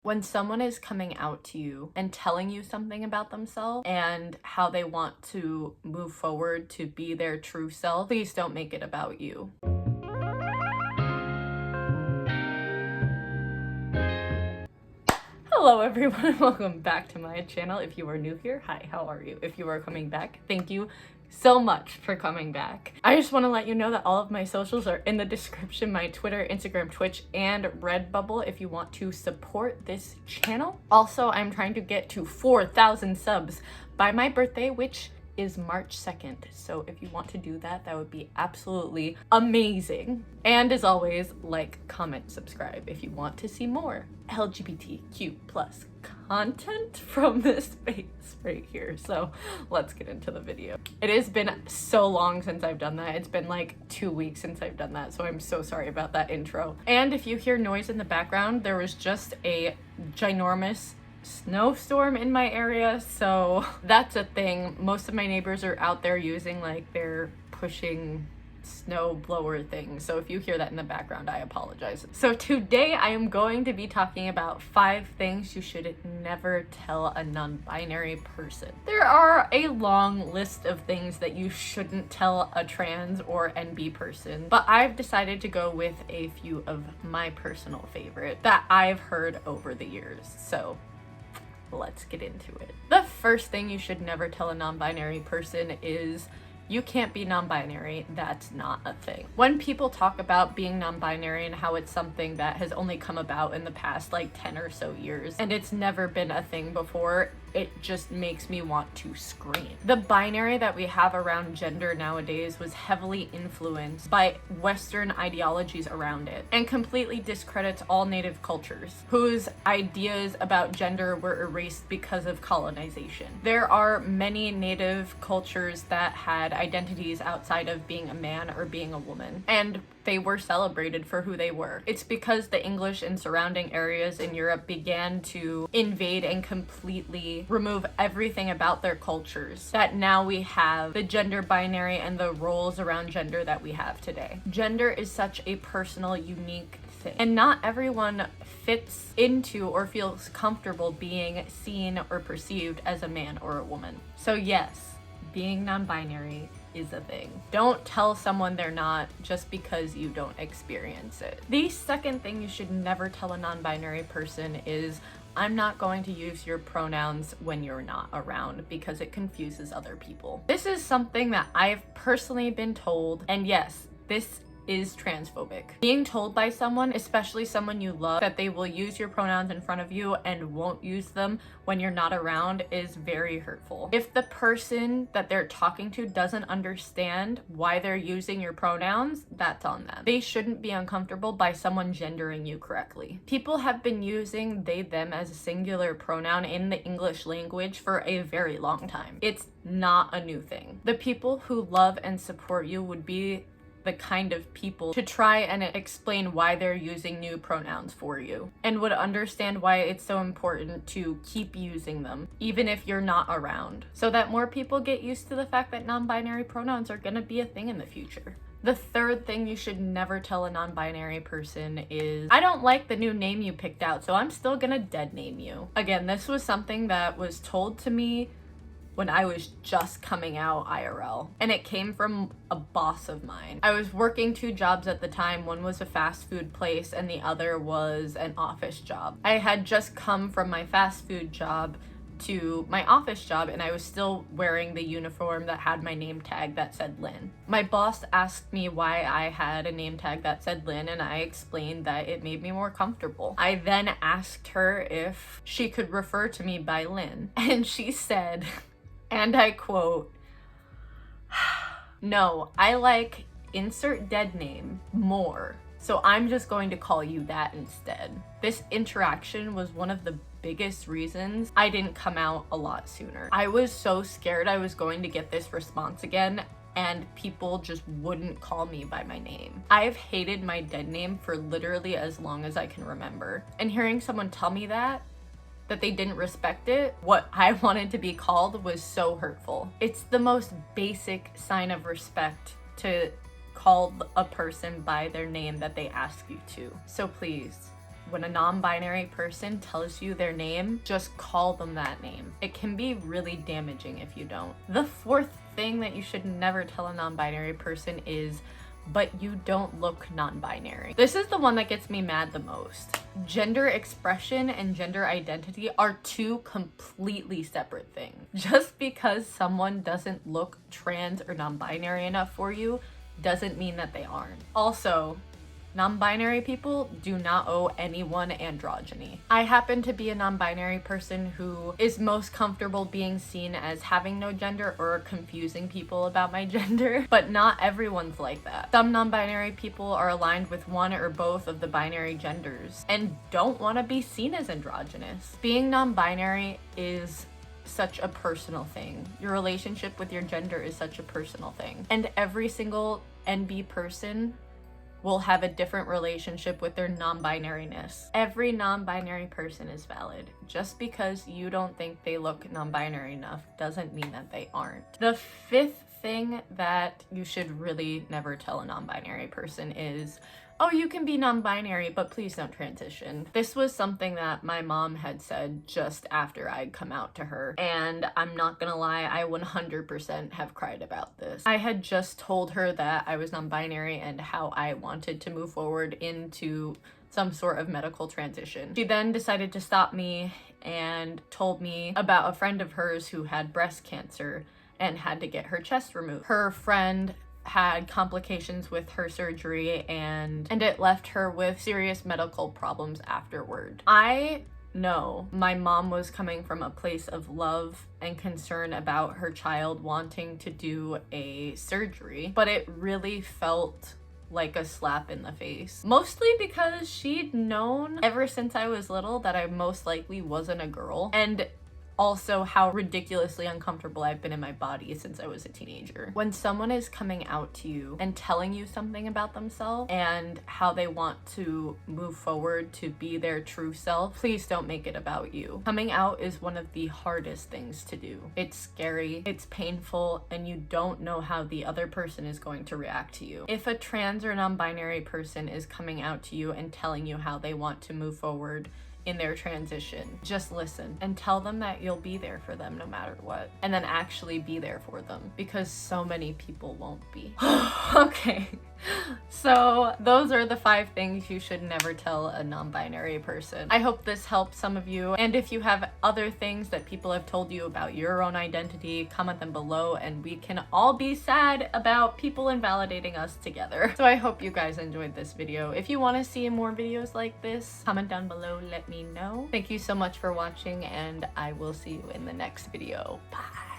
When someone is coming out to you and telling you something about themselves and how they want to move forward to be their true self, please don't make it about you. Hello everyone, welcome back to my channel. If you are new here, hi, how are you? If you are coming back, thank you so much for coming back. I just want to let you know that all of my socials are in the description, my Twitter, Instagram, Twitch, and Redbubble if you want to support this channel. Also, I'm trying to get to 4,000 subs by my birthday, which is March 2nd. So if you want to do that, that would be absolutely amazing. And as always, like, comment, subscribe if you want to see more LGBTQ plus content from this space right here. So let's get into the video. It has been so long since I've done that. It's been like 2 weeks since I've done that, so I'm so sorry about that intro. And if you hear noise in the background, there was just a ginormous snowstorm in my area, so that's a thing. Most of my neighbors are out there using like their pushing snow blower thing, so if you hear that in the background, I apologize. So today I am going to be talking about 5 things you should never tell a non-binary person. There are a long list of things that you shouldn't tell a trans or NB person, but I've decided to go with a few of my personal favorite that I've heard over the years. So let's get into it. The first thing you should never tell a non-binary person is you can't be non-binary. That's not a thing. When people talk about being non-binary and how it's something that has only come about in the past like 10 or so years and it's never been a thing before, it just makes me want to scream. The binary that we have around gender nowadays was heavily influenced by Western ideologies around it and completely discredits all native cultures whose ideas about gender were erased because of colonization. There are many native cultures that had identities outside of being a man or being a woman, and they were celebrated for who they were. It's because the English and surrounding areas in Europe began to invade and completely remove everything about their cultures that now we have the gender binary and the roles around gender that we have today. Gender is such a personal, unique thing, and not everyone fits into or feels comfortable being seen or perceived as a man or a woman. So yes, being non-binary is a thing. Don't tell someone they're not just because you don't experience it. The second thing you should never tell a non-binary person is I'm not going to use your pronouns when you're not around, because it confuses other people. This is something that I've personally been told, and yes, this is transphobic. Being told by someone, especially someone you love, that they will use your pronouns in front of you and won't use them when you're not around is very hurtful. If the person that they're talking to doesn't understand why they're using your pronouns, that's on them. They shouldn't be uncomfortable by someone gendering you correctly. People have been using they, them as a singular pronoun in the English language for a very long time. It's not a new thing. The people who love and support you would be the kind of people to try and explain why they're using new pronouns for you and would understand why it's so important to keep using them even if you're not around, so that more people get used to the fact that non-binary pronouns are gonna be a thing in the future. The third thing you should never tell a non-binary person is I don't like the new name you picked out, so I'm still gonna dead name you. Again, this was something that was told to me when I was just coming out IRL, and it came from a boss of mine. I was working 2 jobs at the time. One was a fast food place and the other was an office job. I had just come from my fast food job to my office job, and I was still wearing the uniform that had my name tag that said Lynn. My boss asked me why I had a name tag that said Lynn, and I explained that it made me more comfortable. I then asked her if she could refer to me by Lynn, and she said, and I quote, "No, I like insert dead name more, so I'm just going to call you that instead." This interaction was one of the biggest reasons I didn't come out a lot sooner. I was so scared I was going to get this response again, and people just wouldn't call me by my name. I've hated my dead name for literally as long as I can remember, and hearing someone tell me that they didn't respect it, what I wanted to be called, was so hurtful. It's the most basic sign of respect to call a person by their name that they ask you to. So please, when a non-binary person tells you their name, just call them that name. It can be really damaging if you don't. The fourth thing that you should never tell a non-binary person is, but you don't look non-binary. This is the one that gets me mad the most. Gender expression and gender identity are two completely separate things. Just because someone doesn't look trans or non-binary enough for you doesn't mean that they aren't. Also, non-binary people do not owe anyone androgyny. I happen to be a non-binary person who is most comfortable being seen as having no gender or confusing people about my gender, but not everyone's like that. Some non-binary people are aligned with one or both of the binary genders and don't want to be seen as androgynous. Being non-binary is such a personal thing. Your relationship with your gender is such a personal thing. And every single NB person will have a different relationship with their non-binariness. Every non-binary person is valid. Just because you don't think they look non-binary enough doesn't mean that they aren't. The fifth thing that you should really never tell a non-binary person is, oh, you can be non-binary, but please don't transition. This was something that my mom had said just after I'd come out to her, and I'm not gonna lie, I 100% have cried about this. I had just told her that I was non-binary and how I wanted to move forward into some sort of medical transition. She then decided to stop me and told me about a friend of hers who had breast cancer and had to get her chest removed. Her friend had complications with her surgery and it left her with serious medical problems afterward. I know my mom was coming from a place of love and concern about her child wanting to do a surgery, but it really felt like a slap in the face. Mostly because she'd known ever since I was little that I most likely wasn't a girl, and also how ridiculously uncomfortable I've been in my body since I was a teenager. When someone is coming out to you and telling you something about themselves and how they want to move forward to be their true self, please don't make it about you. Coming out is one of the hardest things to do. It's scary, it's painful, and you don't know how the other person is going to react to you. If a trans or non-binary person is coming out to you and telling you how they want to move forward in their transition, just listen and tell them that you'll be there for them no matter what, and then actually be there for them, because so many people won't be. Okay, so those are the 5 things you should never tell a non-binary person. I hope this helps some of you, and if you have other things that people have told you about your own identity, comment them below and we can all be sad about people invalidating us together. So I hope you guys enjoyed this video. If you want to see more videos like this, comment down below, let me know. Thank you so much for watching, and I will see you in the next video. Bye.